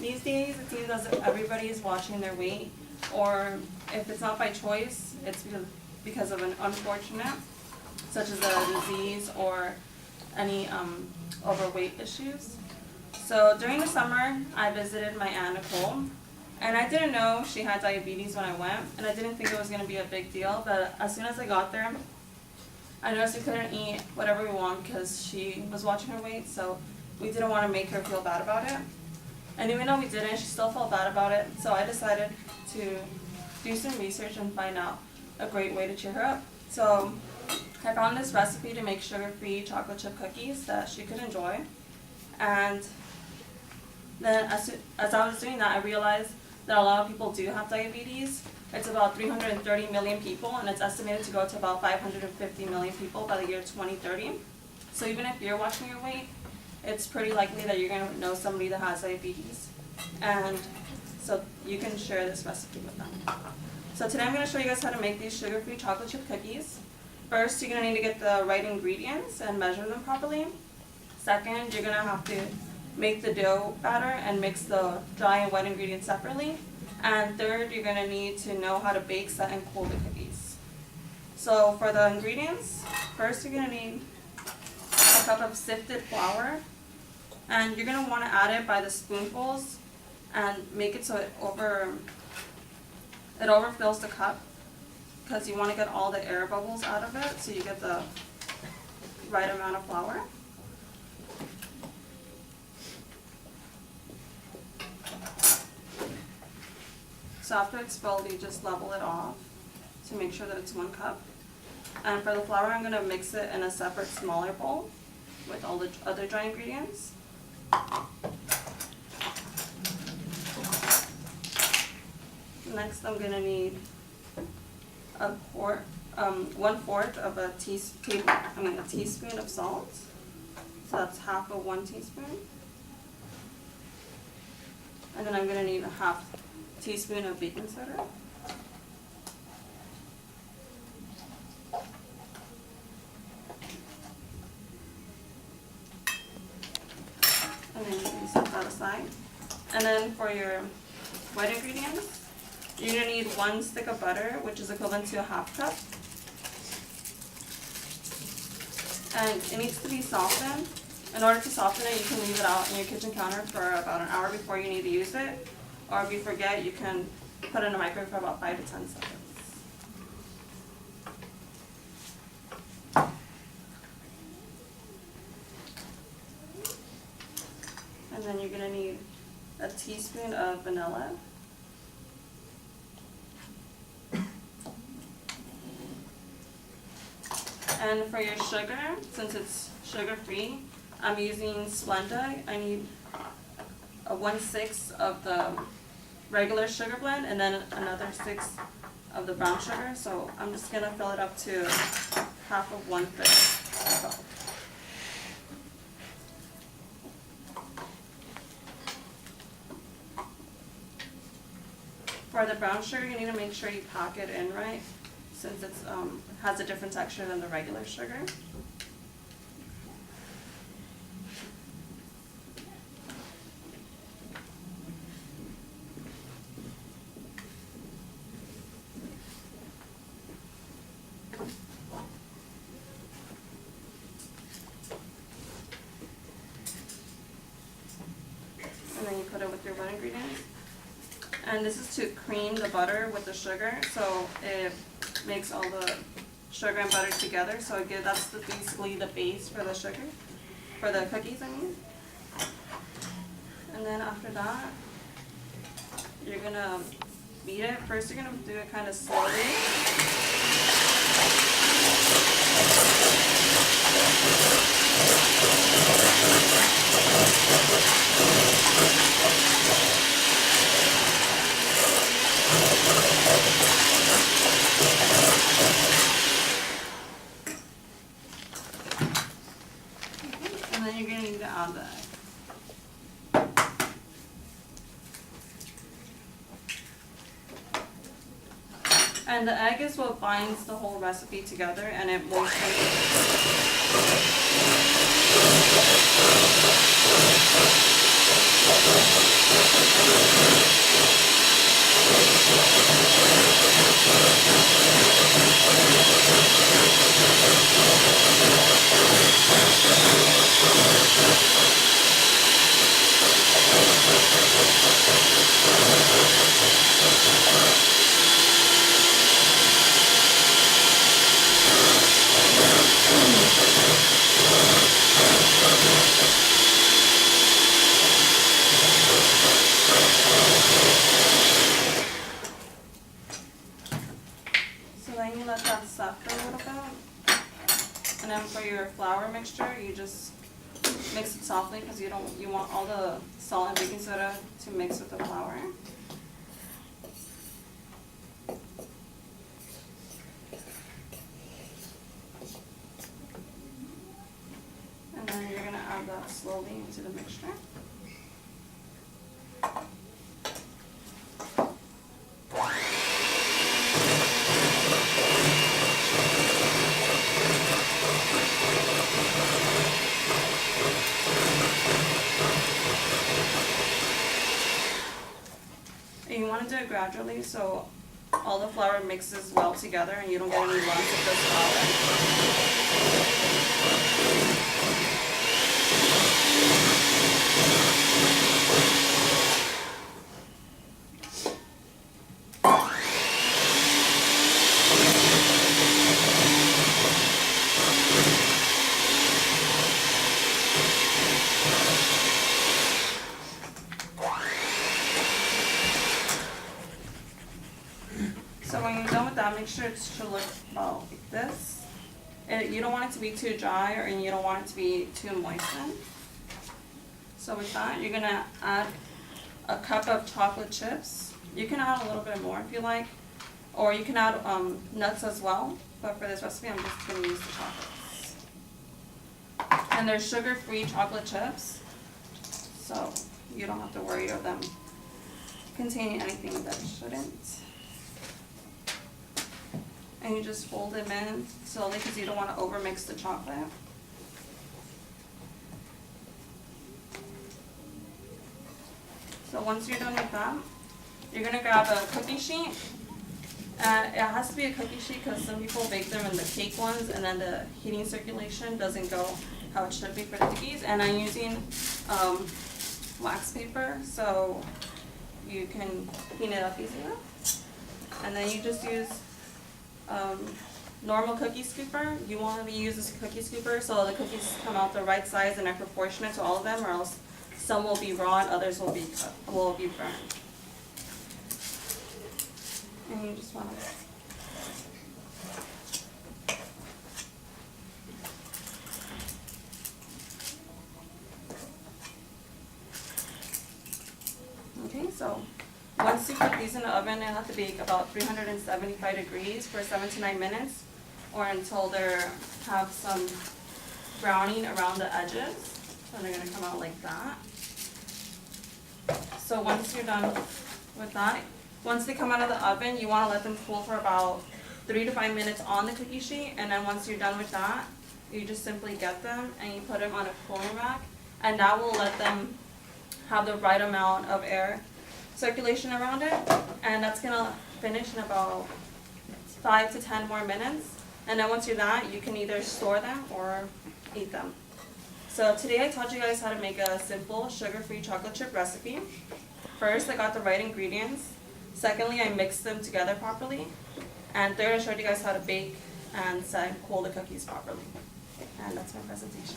These days, it seems as if everybody is watching their weight, or if it's not by choice, it's because of an unfortunate, such as a disease or any overweight issues. So during the summer, I visited my Aunt Nicole, and I didn't know she had diabetes when I went, and I didn't think it was going to be a big deal, but as soon as I got there, I noticed we couldn't eat whatever we want because she was watching her weight, so we didn't want to make her feel bad about it. And even though we didn't, she still felt bad about it, so I decided to do some research and find out a great way to cheer her up. So I found this recipe to make sugar-free chocolate chip cookies that she could enjoy. And then as I was doing that, I realized that a lot of people do have diabetes. It's about 330 million people, and it's estimated to go to about 550 million people by the year 2030. So even if you're watching your weight, it's pretty likely that you're going to know somebody that has diabetes. And so you can share this recipe with them. So today I'm going to show you guys how to make these sugar-free chocolate chip cookies. First, you're going to need to get the right ingredients and measure them properly. Second, you're going to have to make the dough batter and mix the dry and wet ingredients separately. And third, you're going to need to know how to bake, set, and cool the cookies. So for the ingredients, first you're going to need a cup of sifted flour. And you're going to want to add it by the spoonfuls and make it so it overfills the cup, because you want to get all the air bubbles out of it so you get the right amount of flour. So after it's filled, you just level it off to make sure that it's 1 cup. And for the flour, I'm going to mix it in a separate smaller bowl with all the other dry ingredients. Next, I'm going to need a 1/4 of a teaspoon of salt. So that's half of 1 teaspoon. And then I'm going to need a half teaspoon of baking soda. And then you can set that aside. And then for your wet ingredients, you're going to need 1 stick of butter, which is equivalent to a 1/2 cup. And it needs to be softened. In order to soften it, you can leave it out on your kitchen counter for about an hour before you need to use it. Or if you forget, you can put it in the microwave for about 5 to 10 seconds. And then you're going to need a teaspoon of vanilla. And for your sugar, since it's sugar-free, I'm using Splenda. I need a 1/6 of the regular sugar blend and then another 1/6 of the brown sugar. So I'm just going to fill it up to half of 1/5 cup. For the brown sugar, you need to make sure you pack it in right, since it has a different texture than the regular sugar. And then you put it with your wet ingredients. And this is to cream the butter with the sugar, so it makes all the sugar and butter together. So again, that's basically the base for the sugar, for the cookies, I mean. And then after that, you're gonna beat it. First, you're gonna do it kind of slowly. And then you're going to need to add the egg. And the egg is what binds the whole recipe together, and it moistens. flour mixture, you just mix it softly because you want all the salt and baking soda to mix with the flour. And then you're gonna add that slowly into the mixture. And you want to do it gradually so all the flour mixes well together and you don't get any lumps of this flour. So when you're done with that, make sure it should look about like this. You don't want it to be too dry and you don't want it to be too moistened. So with that, you're gonna add a cup of chocolate chips. You can add a little bit more if you like, or you can add nuts as well. But for this recipe, I'm just gonna use the chocolates. And they're sugar-free chocolate chips, so you don't have to worry of them containing anything that shouldn't. And you just fold them in slowly because you don't want to overmix the chocolate. So once you're done with that, you're going to grab a cookie sheet. And it has to be a cookie sheet because some people bake them in the cake ones and then the heating circulation doesn't go how it should be for the cookies. And I'm using wax paper so you can clean it up easier. And then you just use normal cookie scooper. You want to use this cookie scooper so the cookies come out the right size and are proportionate to all of them, or else some will be raw and others will be burned. And you just want to okay, so once you put these in the oven, they'll have to bake about 375 degrees for 7 to 9 minutes, or until they have some browning around the edges. So they're going to come out like that. So once you're done with that, once they come out of the oven, you want to let them cool for about 3 to 5 minutes on the cookie sheet. And then once you're done with that, you just simply get them and you put them on a cooling rack, and that will let them have the right amount of air circulation around it, and that's gonna finish in about 5 to 10 more minutes. And then once you're done, you can either store them or eat them. So today I taught you guys how to make a simple sugar-free chocolate chip recipe. First, I got the right ingredients. Secondly, I mixed them together properly. And third, I showed you guys how to bake and set and cool the cookies properly. And that's my presentation.